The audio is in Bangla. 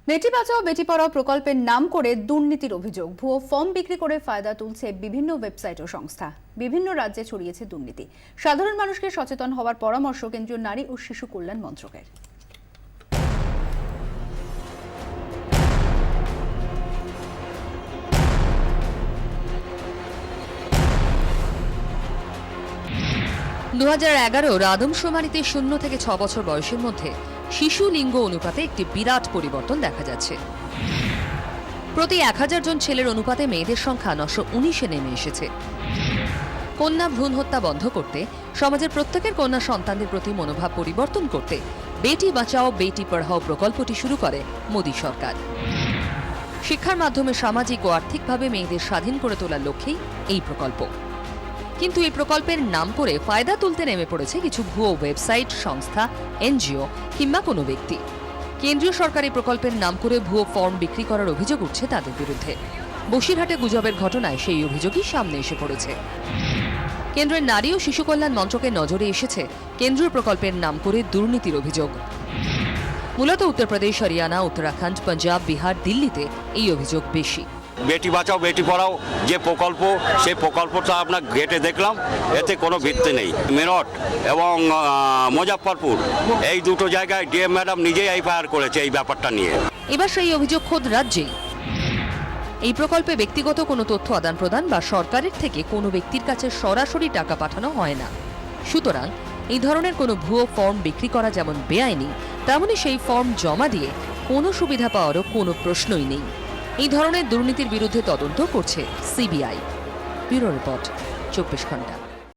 বেটি বাঁচাও বেটি পড়াও প্রকল্পের নাম করে দুর্নীতির অভিযোগ। ভুয়ো ফর্ম বিক্রি করে ফায়দা তুলছে বিভিন্ন ওয়েবসাইট ও সংস্থা। বিভিন্ন রাজ্যে ছড়িয়েছে দুর্নীতি। সাধারণ মানুষকে সচেতন হওয়ার পরামর্শ কেন্দ্রীয় নারী ও শিশু কল্যাণ মন্ত্রকের। দু 2011 আদমশুমারিতে 0 থেকে 6 বছর বয়সের মধ্যে শিশু লিঙ্গ অনুপাতে একটি বিরাট পরিবর্তন দেখা যাচ্ছে। প্রতি 1000 জন ছেলের অনুপাতে মেয়েদের সংখ্যা 919-এ নেমে এসেছে। কন্যা ভ্রূণ হত্যা বন্ধ করতে, সমাজের প্রত্যেকের কন্যা সন্তানদের প্রতি মনোভাব পরিবর্তন করতে বেটি বাঁচাও বেটি পড়াও প্রকল্পটি শুরু করে মোদী সরকার। শিক্ষার মাধ্যমে সামাজিক ও আর্থিকভাবে মেয়েদের স্বাধীন করে তোলার লক্ষ্যেই এই প্রকল্প। কিন্তু এই প্রকল্পের নাম করে ফায়দা তুলতে নেমে পড়েছে কিছু ভুয়ো ওয়েবসাইট, সংস্থা, এনজিও কিংবা কোনো ব্যক্তি। কেন্দ্রীয় সরকার এই প্রকল্পের নাম করে ভুয়ো ফর্ম বিক্রি করার অভিযোগ উঠছে তাদের বিরুদ্ধে। বসিরহাটে গুজবের ঘটনায় সেই অভিযোগই সামনে এসে পড়েছে। কেন্দ্রের নারী ও শিশু কল্যাণ মন্ত্রকের নজরে এসেছে কেন্দ্রীয় প্রকল্পের নাম করে দুর্নীতির অভিযোগ। মূলত উত্তরপ্রদেশ, হরিয়ানা, উত্তরাখণ্ড, পাঞ্জাব, বিহার, দিল্লিতে এই অভিযোগ বেশি। বেটি বাঁচাও বেটি পড়াও যে প্রকল্প, সেই প্রকল্পটা আপনার ঘেটে দেখলাম, এতে কোনো ভিত্তি নেই। মেরঠ এবং মুজফ্ফরপুর এই দুটো জায়গায় ডিএম ম্যাডাম নিজেই এফআইআর করেছে এই ব্যাপারটা নিয়ে। এবার সেই অভিযোগ খোদ রাজ্যেই। এই প্রকল্পে ব্যক্তিগত কোনো তথ্য আদান প্রদান বা সরকারের থেকে কোনো ব্যক্তির কাছে সরাসরি টাকা পাঠানো হয় না। সুতরাং এই ধরনের কোনো ভুয়ো ফর্ম বিক্রি করা যেমন বেআইনি, তেমনি সেই ফর্ম জমা দিয়ে কোনো সুবিধা পাওয়ারও কোনো প্রশ্নই নেই। এই ধরনের দুর্নীতির বিরুদ্ধে তদন্ত করছে সিবিআই। ব্যুরো রিপোর্ট, 24 ঘন্টা।